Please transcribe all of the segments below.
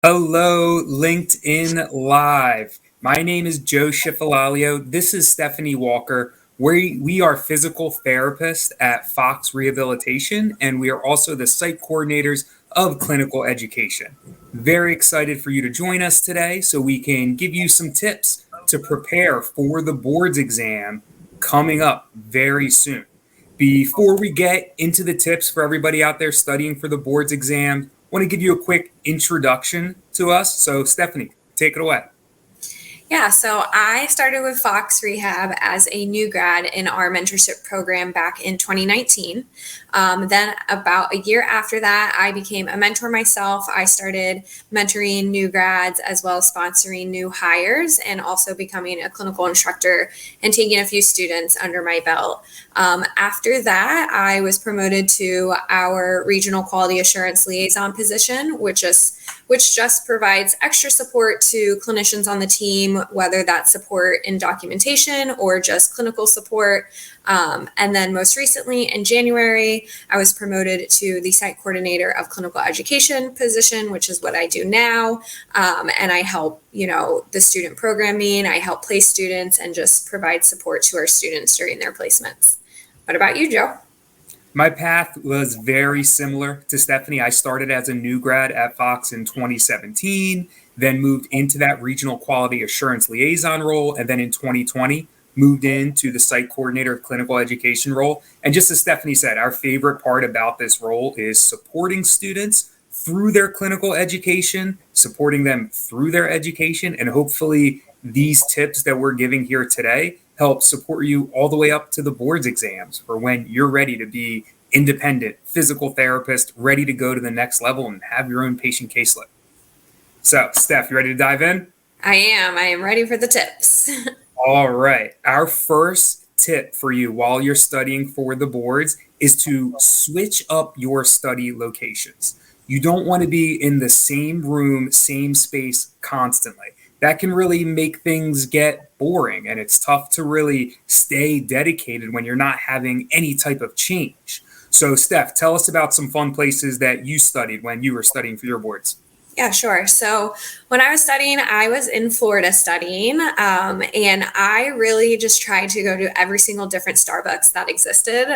Hello, LinkedIn Live. My name is Joe Cifaloglio. This is Stephanie Walker. We are physical therapists at Fox Rehabilitation, and we are also the site coordinators of clinical education. Very excited for you to join us today so we can give you some tips to prepare for the boards exam coming up very soon. Before we get into the tips for everybody out there studying for the boards exam, want to give you a quick introduction to us. So, Stephanie, take it away. Yeah, so I started with Fox Rehab as a new grad in our mentorship program back in 2019. Then about a year after that, I became a mentor myself. I started mentoring new grads as well as sponsoring new hires and also becoming a clinical instructor and taking a few students under my belt. After that, I was promoted to our regional quality assurance liaison position, which just provides extra support to clinicians on the team, whether that's support in documentation or just clinical support. And then most recently in January, I was promoted to the site coordinator of clinical education position, which is what I do now. And I help, the student programming, I help place students and just provide support to our students during their placements. What about you, Joe? My path was very similar to Stephanie. I started as a new grad at Fox in 2017, then moved into that regional quality assurance liaison role, and then in 2020, moved into the site coordinator of clinical education role. And just as Stephanie said, our favorite part about this role is supporting students through their clinical education, supporting them through their education, and hopefully these tips that we're giving here today help support you all the way up to the boards exams for when you're ready to be independent physical therapist, ready to go to the next level and have your own patient caseload. So, Steph, you ready to dive in? I am ready for the tips. All right. Our first tip for you while you're studying for the boards is to switch up your study locations. You don't want to be in the same room, same space constantly. That can really make things get boring, and it's tough to really stay dedicated when you're not having any type of change. So, Steph, tell us about some fun places that you studied when you were studying for your boards. Yeah, sure. So when I was studying, I was in Florida studying, and I really just tried to go to every single different Starbucks that existed.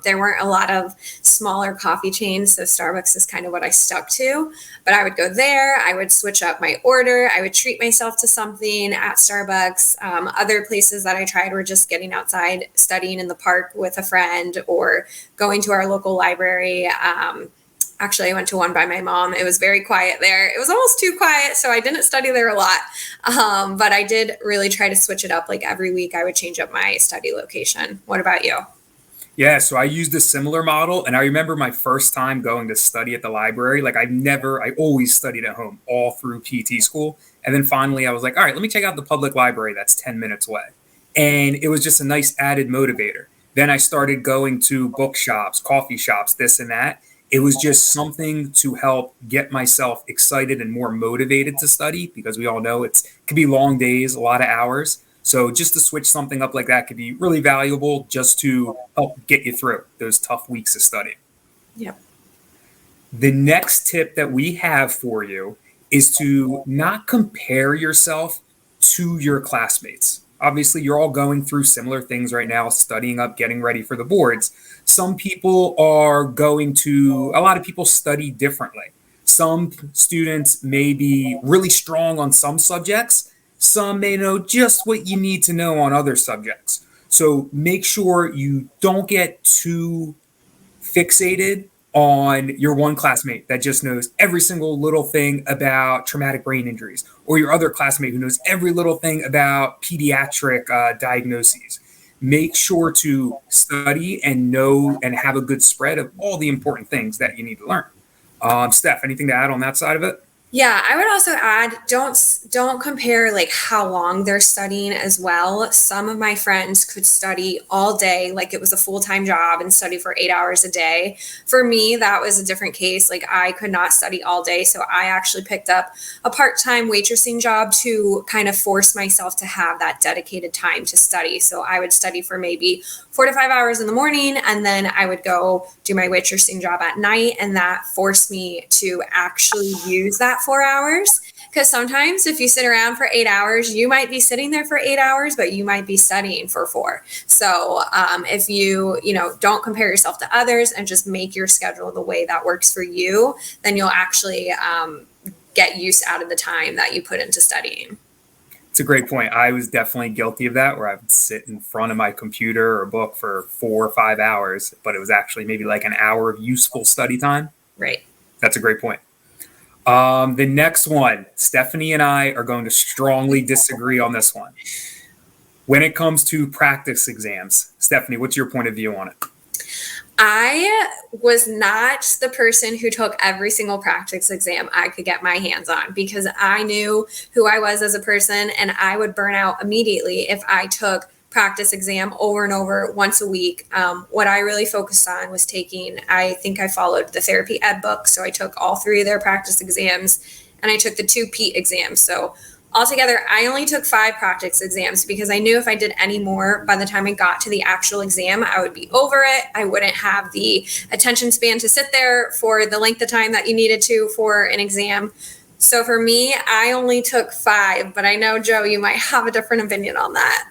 There weren't a lot of smaller coffee chains, so Starbucks is kind of what I stuck to. But I would go there, I would switch up my order, I would treat myself to something at Starbucks. Other places that I tried were just getting outside, studying in the park with a friend, or going to our local library. Actually, I went to one by my mom. It was very quiet there. It was almost too quiet, so I didn't study there a lot. But I did really try to switch it up. Like every week, I would change up my study location. What about you? Yeah, so I used a similar model, and I remember my first time going to study at the library. I always studied at home all through PT school. And then finally, I was like, all right, let me check out the public library that's 10 minutes away. And it was just a nice added motivator. Then I started going to bookshops, coffee shops, this and that. It was just something to help get myself excited and more motivated to study because we all know it could be long days, a lot of hours. So just to switch something up like that could be really valuable just to help get you through those tough weeks of studying. Yep. The next tip that we have for you is to not compare yourself to your classmates. Obviously, you're all going through similar things right now, studying up, getting ready for the boards. A lot of people study differently. Some students may be really strong on some subjects. Some may know just what you need to know on other subjects. So make sure you don't get too fixated on your one classmate that just knows every single little thing about traumatic brain injuries, or your other classmate who knows every little thing about pediatric diagnoses. Make sure to study and know and have a good spread of all the important things that you need to learn. Steph, anything to add on that side of it? Yeah, I would also add don't compare like how long they're studying as well. Some of my friends could study all day like it was a full-time job and study for 8 hours a day. For me, that was a different case. Like I could not study all day, so I actually picked up a part-time waitressing job to kind of force myself to have that dedicated time to study. So I would study for maybe 4 to 5 hours in the morning, and then I would go do my waitressing job at night, and that forced me to actually use that that 4 hours. Because sometimes if you sit around for 8 hours, you might be sitting there for 8 hours, but you might be studying for 4. So if you don't compare yourself to others and just make your schedule the way that works for you, then you'll actually get use out of the time that you put into studying. It's a great point. I was definitely guilty of that, where I would sit in front of my computer or book for 4 or 5 hours, but it was actually maybe like an hour of useful study time. Right. That's a great point. The next one, Stephanie and I are going to strongly disagree on this one. When it comes to practice exams, Stephanie, what's your point of view on it? I was not the person who took every single practice exam I could get my hands on, because I knew who I was as a person, and I would burn out immediately if I took practice exam over and over once a week. What I really focused on was I think I followed the therapy ed book. So I took all 3 of their practice exams, and I took the 2 PET exams. So altogether, I only took 5 practice exams, because I knew if I did any more, by the time I got to the actual exam, I would be over it. I wouldn't have the attention span to sit there for the length of time that you needed to for an exam. So for me, I only took 5, but I know, Joe, you might have a different opinion on that.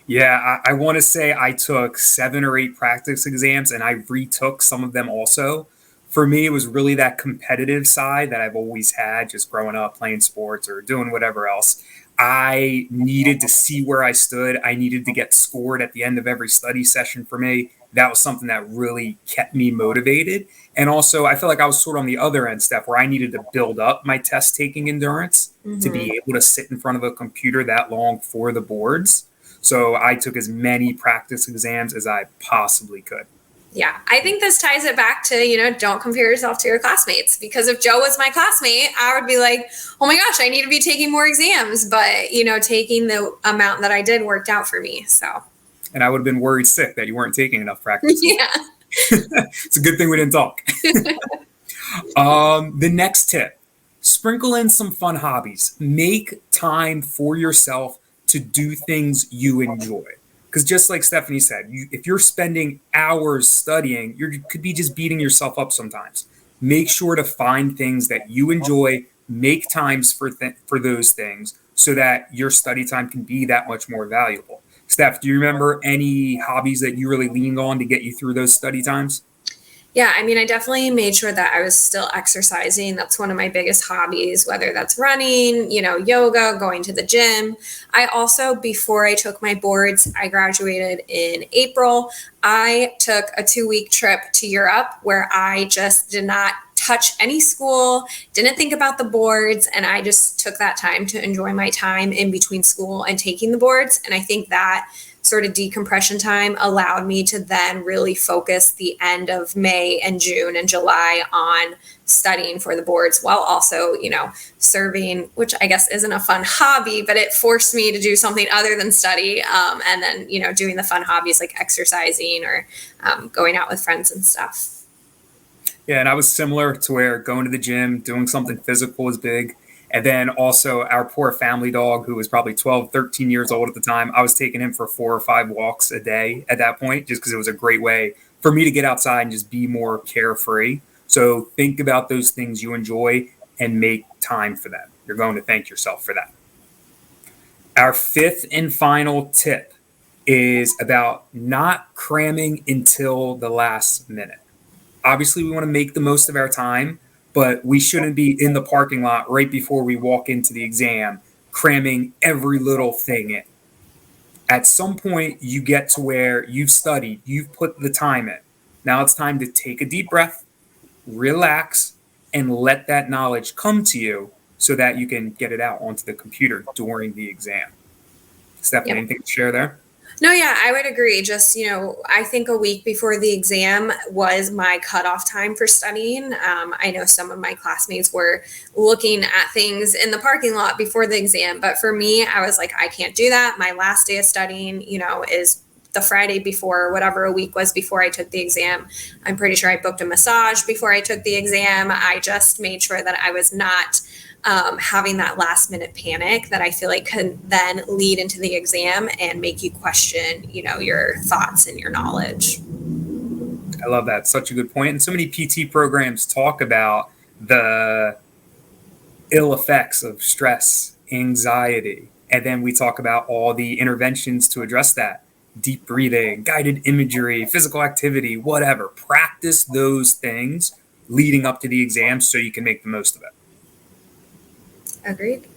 Yeah, I want to say I took 7 or 8 practice exams, and I retook some of them also. For me, it was really that competitive side that I've always had, just growing up playing sports or doing whatever else. I needed to see where I stood. I needed to get scored at the end of every study session for me. That was something that really kept me motivated. And also, I feel like I was sort of on the other end, Steph, where I needed to build up my test taking endurance to be able to sit in front of a computer that long for the boards. So I took as many practice exams as I possibly could. Yeah, I think this ties it back to, don't compare yourself to your classmates, because if Joe was my classmate, I would be like, oh my gosh, I need to be taking more exams. But, taking the amount that I did worked out for me. So. And I would have been worried sick that you weren't taking enough practice. Yeah. It's a good thing we didn't talk. The next tip, sprinkle in some fun hobbies. Make time for yourself to do things you enjoy. Because just like Stephanie said, if you're spending hours studying, you could be just beating yourself up sometimes. Make sure to find things that you enjoy, make times for those things so that your study time can be that much more valuable. Steph, do you remember any hobbies that you really leaned on to get you through those study times? Yeah, I definitely made sure that I was still exercising. That's one of my biggest hobbies, whether that's running, yoga, going to the gym. I also, before I took my boards, I graduated in April. I took a 2-week trip to Europe where I just did not touch any school, didn't think about the boards, and I just took that time to enjoy my time in between school and taking the boards. And I think that sort of decompression time allowed me to then really focus the end of May and June and July on studying for the boards, while also, serving, which I guess isn't a fun hobby, but it forced me to do something other than study. And then, doing the fun hobbies like exercising or going out with friends and stuff. Yeah, and I was similar to where going to the gym, doing something physical was big. And then also our poor family dog, who was probably 12, 13 years old at the time, I was taking him for 4 or 5 walks a day at that point, just because it was a great way for me to get outside and just be more carefree. So think about those things you enjoy and make time for them. You're going to thank yourself for that. Our 5th and final tip is about not cramming until the last minute. Obviously, we want to make the most of our time, but we shouldn't be in the parking lot right before we walk into the exam, cramming every little thing in. At some point, you get to where you've studied, you've put the time in. Now it's time to take a deep breath, relax, and let that knowledge come to you so that you can get it out onto the computer during the exam. Stephanie, anything to share there? No, yeah, I would agree. Just, I think a week before the exam was my cutoff time for studying. I know some of my classmates were looking at things in the parking lot before the exam. But for me, I was like, I can't do that. My last day of studying, is the Friday before, whatever a week was before I took the exam. I'm pretty sure I booked a massage before I took the exam. I just made sure that I was not having that last minute panic that I feel like can then lead into the exam and make you question, your thoughts and your knowledge. I love that. Such a good point. And so many PT programs talk about the ill effects of stress, anxiety. And then we talk about all the interventions to address that: deep breathing, guided imagery, physical activity, whatever. Practice those things leading up to the exam so you can make the most of it. Agreed.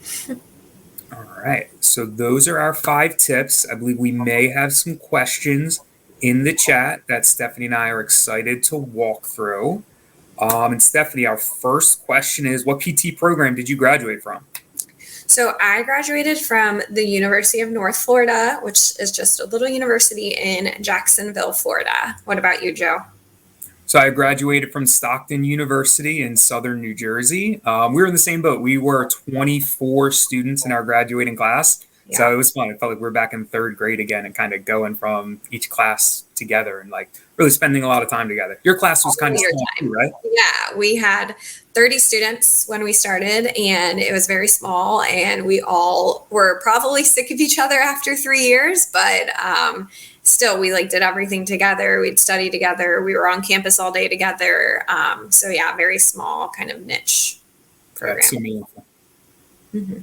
All right. So those are our 5 tips. I believe we may have some questions in the chat that Stephanie and I are excited to walk through. And Stephanie, our first question is, what PT program did you graduate from? So I graduated from the University of North Florida, which is just a little university in Jacksonville, Florida. What about you, Joe? So I graduated from Stockton University in Southern New Jersey. We were in the same boat. We were 24 students in our graduating class. Yeah. So it was fun. It felt like we were back in 3rd grade again and kind of going from each class together and like really spending a lot of time together. Your class was kind of small too, right? Yeah, we had 30 students when we started, and it was very small, and we all were probably sick of each other after 3 years, but still we like did everything together. We'd study together. We were on campus all day together. So yeah, very small kind of niche program. That's so meaningful. Mm-hmm.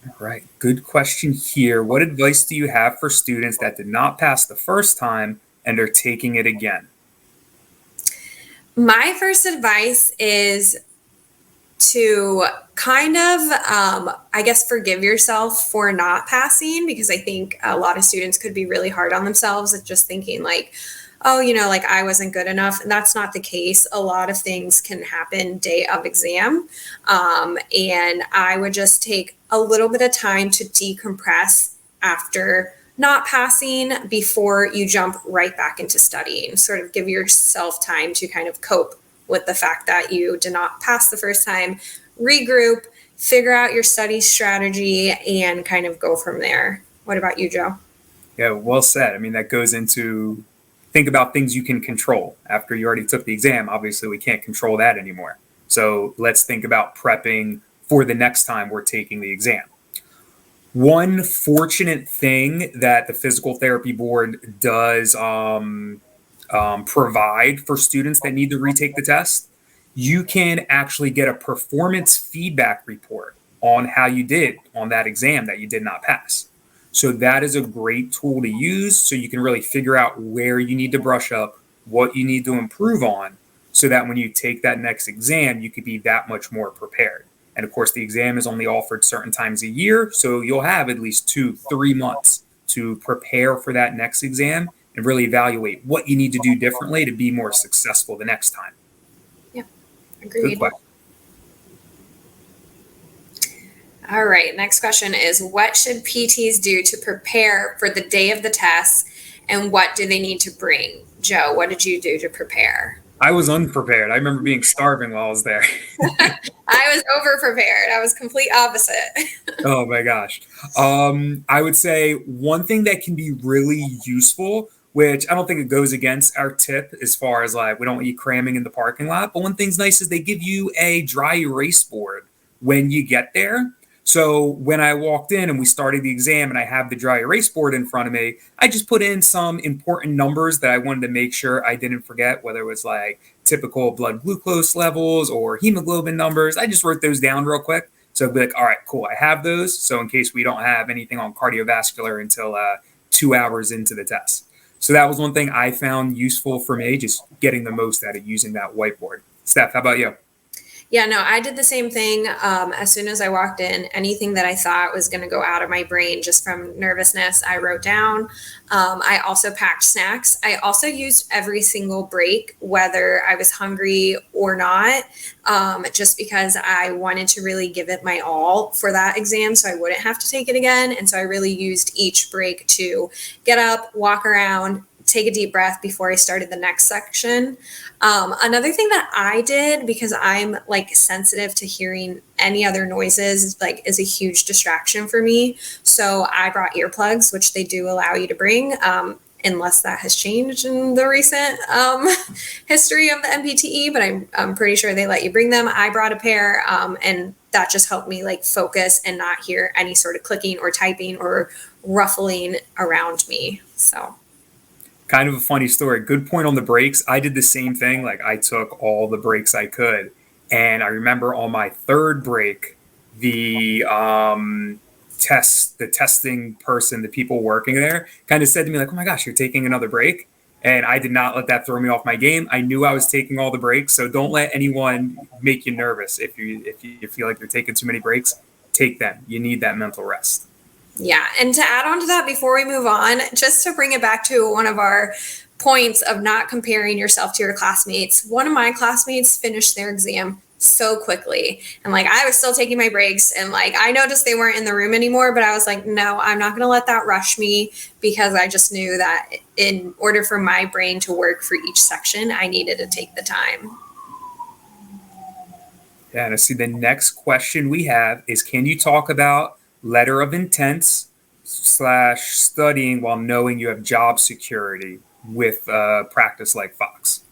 All right. Good question here. What advice do you have for students that did not pass the first time and are taking it again? My first advice is to kind of, I guess, forgive yourself for not passing, because I think a lot of students could be really hard on themselves at just thinking like, oh, like I wasn't good enough. And that's not the case. A lot of things can happen day of exam. And I would just take a little bit of time to decompress after not passing before you jump right back into studying. Sort of give yourself time to kind of cope with the fact that you did not pass the first time, regroup, figure out your study strategy, and kind of go from there. What about you, Joe? Yeah, well said. I mean, that goes into think about things you can control. After you already took the exam, obviously we can't control that anymore. So let's think about prepping for the next time we're taking the exam. One fortunate thing that the Physical Therapy Board does provide for students that need to retake the test, you can actually get a performance feedback report on how you did on that exam that you did not pass. So that is a great tool to use so you can really figure out where you need to brush up, what you need to improve on, so that when you take that next exam, you could be that much more prepared. And of course, the exam is only offered certain times a year, so you'll have at least 2-3 months to prepare for that next exam and really evaluate what you need to do differently to be more successful the next time. Yeah, agreed. Good question. All right, next question is, what should PTs do to prepare for the day of the test, and what do they need to bring? Joe, what did you do to prepare? I was unprepared. I remember being starving while I was there. I was over-prepared. I was complete opposite. Oh my gosh. I would say one thing that can be really useful, which I don't think it goes against our tip as far as like we don't want you cramming in the parking lot, but one thing's nice is they give you a dry erase board when you get there. So when I walked in and we started the exam and I have the dry erase board in front of me, I just put in some important numbers that I wanted to make sure I didn't forget, whether it was like typical blood glucose levels or hemoglobin numbers. I just wrote those down real quick. So I'd be like, all right, cool, I have those. So in case we don't have anything on cardiovascular until 2 hours into the test. So that was one thing I found useful for me, just getting the most out of using that whiteboard. Steph, how about you? Yeah, no, I did the same thing. As soon as I walked in, anything that I thought was going to go out of my brain just from nervousness, I wrote down. I also packed snacks. I also used every single break, whether I was hungry or not, just because I wanted to really give it my all for that exam so I wouldn't have to take it again. And so I really used each break to get up, walk around, take a deep breath before I started the next section. Another thing that I did, because I'm like sensitive to hearing any other noises, like is a huge distraction for me. So I brought earplugs, which they do allow you to bring, unless that has changed in the recent history of the NPTE, but I'm pretty sure they let you bring them. I brought a pair, and that just helped me like focus and not hear any sort of clicking or typing or ruffling around me. So kind of a funny story. Good point on the breaks. I did the same thing. Like I took all the breaks I could. And I remember on my third break, the the testing person, the people working there kind of said to me like, "Oh my gosh, you're taking another break." And I did not let that throw me off my game. I knew I was taking all the breaks, so don't let anyone make you nervous if you feel like you're taking too many breaks. Take them. You need that mental rest. Yeah. And to add on to that, before we move on, just to bring it back to one of our points of not comparing yourself to your classmates, one of my classmates finished their exam so quickly. And like, I was still taking my breaks, and like, I noticed they weren't in the room anymore, but I was like, no, I'm not going to let that rush me, because I just knew that in order for my brain to work for each section, I needed to take the time. Yeah, and I see the next question we have is, can you talk about letter of intents slash studying while knowing you have job security with practice like Fox?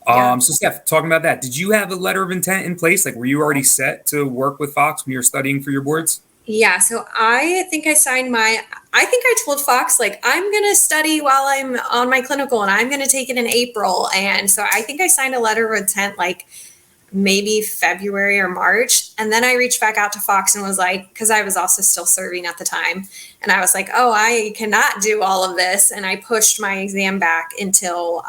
Yeah. So Steph, talking about that, did you have a letter of intent in place? Like, were you already set to work with Fox when you were studying for your boards? Yeah, so I think I told Fox, like, I'm going to study while I'm on my clinical, and I'm going to take it in April. And so I think I signed a letter of intent like maybe February or March. And then I reached back out to Fox and was like, because I was also still serving at the time. And I was like, oh, I cannot do all of this. And I pushed my exam back until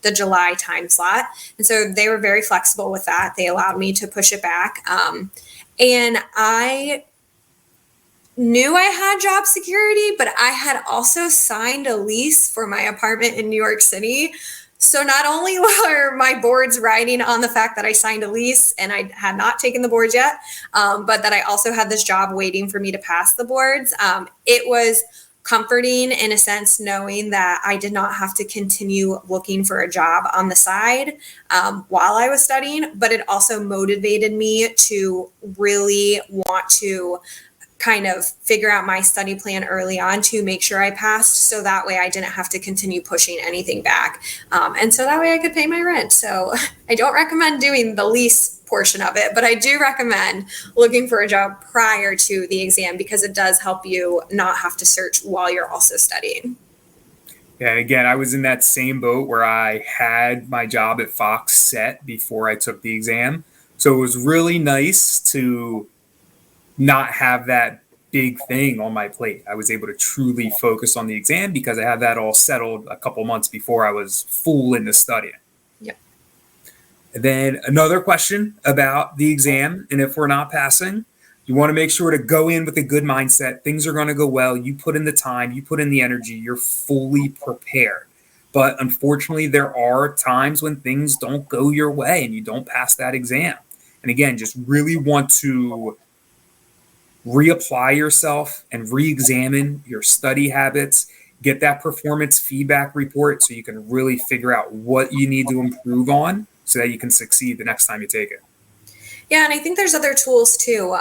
the July time slot. And so they were very flexible with that. They allowed me to push it back. And I knew I had job security, but I had also signed a lease for my apartment in New York City. So not only were my boards riding on the fact that I signed a lease and I had not taken the boards yet, but that I also had this job waiting for me to pass the boards. It was comforting in a sense, knowing that I did not have to continue looking for a job on the side while I was studying, but it also motivated me to really want to kind of figure out my study plan early on to make sure I passed, so that way I didn't have to continue pushing anything back. And so that way I could pay my rent. So I don't recommend doing the lease portion of it, but I do recommend looking for a job prior to the exam, because it does help you not have to search while you're also studying. Yeah, and again, I was in that same boat where I had my job at Fox set before I took the exam. So it was really nice to not have that big thing on my plate. I was able to truly focus on the exam because I had that all settled a couple months before I was full into studying. Yep. And then another question about the exam, and if we're not passing, you want to make sure to go in with a good mindset. Things are going to go well. You put in the time, you put in the energy, you're fully prepared. But unfortunately, there are times when things don't go your way and you don't pass that exam. And again, just really want to reapply yourself and re-examine your study habits, get that performance feedback report so you can really figure out what you need to improve on so that you can succeed the next time you take it. Yeah, and I think there's other tools too.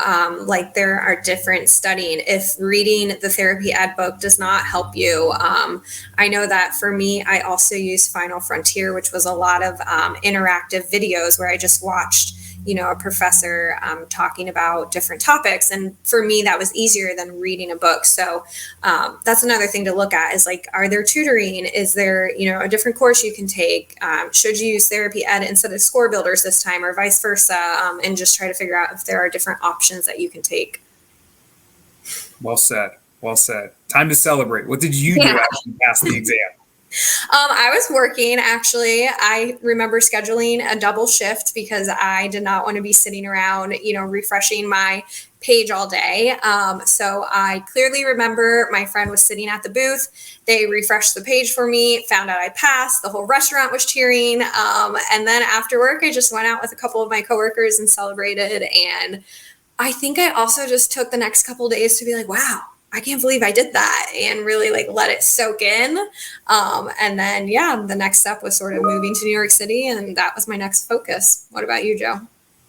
Like there are different studying. If reading the therapy ed book does not help you, I know that for me, I also use Final Frontier, which was a lot of interactive videos where I just watched, a professor talking about different topics. And for me, that was easier than reading a book. So that's another thing to look at is like, are there tutoring? Is there, a different course you can take? Should you use therapy ed instead of score builders this time, or vice versa? And just try to figure out if there are different options that you can take. Well said. Well said. Time to celebrate. What did you do after you passed the exam? I was working, actually. I remember scheduling a double shift because I did not want to be sitting around, refreshing my page all day. So I clearly remember my friend was sitting at the booth. They refreshed the page for me, found out I passed. The whole restaurant was cheering. And then after work, I just went out with a couple of my coworkers and celebrated. And I think I also just took the next couple of days to be like, wow, I can't believe I did that, and really like let it soak in. And then, the next step was sort of moving to New York City, and that was my next focus. What about you, Joe?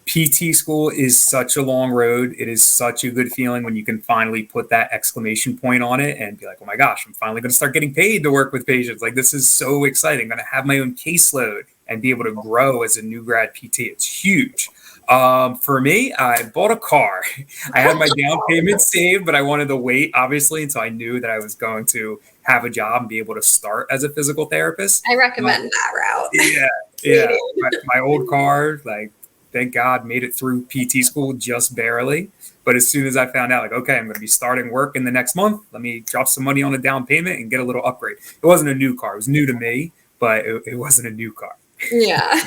PT school is such a long road. It is such a good feeling when you can finally put that exclamation point on it and be like, oh my gosh, I'm finally going to start getting paid to work with patients. Like, this is so exciting. I'm going to have my own caseload and be able to grow as a new grad PT. It's huge. For me, I bought a car. I had my down payment saved, but I wanted to wait, obviously, until I knew that I was going to have a job and be able to start as a physical therapist. I recommend that route. Yeah. My old car, like, thank God, made it through PT school just barely. But as soon as I found out, like, okay, I'm going to be starting work in the next month, let me drop some money on a down payment and get a little upgrade. It wasn't a new car. It was new to me, but it wasn't a new car. Yeah.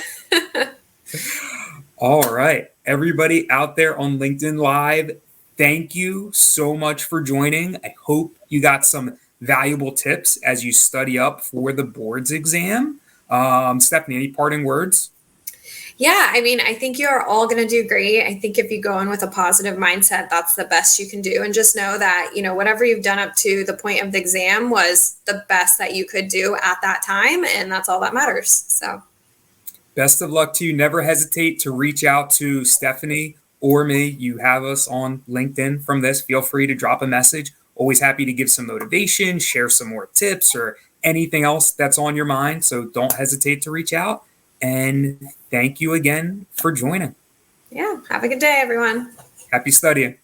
All right. Everybody out there on LinkedIn Live, thank you so much for joining. I hope you got some valuable tips as you study up for the boards exam. Stephanie, any parting words? Yeah, I mean, I think you're all going to do great. I think if you go in with a positive mindset, that's the best you can do. And just know that, whatever you've done up to the point of the exam was the best that you could do at that time. And that's all that matters. So, best of luck to you. Never hesitate to reach out to Stephanie or me. You have us on LinkedIn from this. Feel free to drop a message. Always happy to give some motivation, share some more tips, or anything else that's on your mind. So don't hesitate to reach out. And thank you again for joining. Yeah. Have a good day, everyone. Happy studying.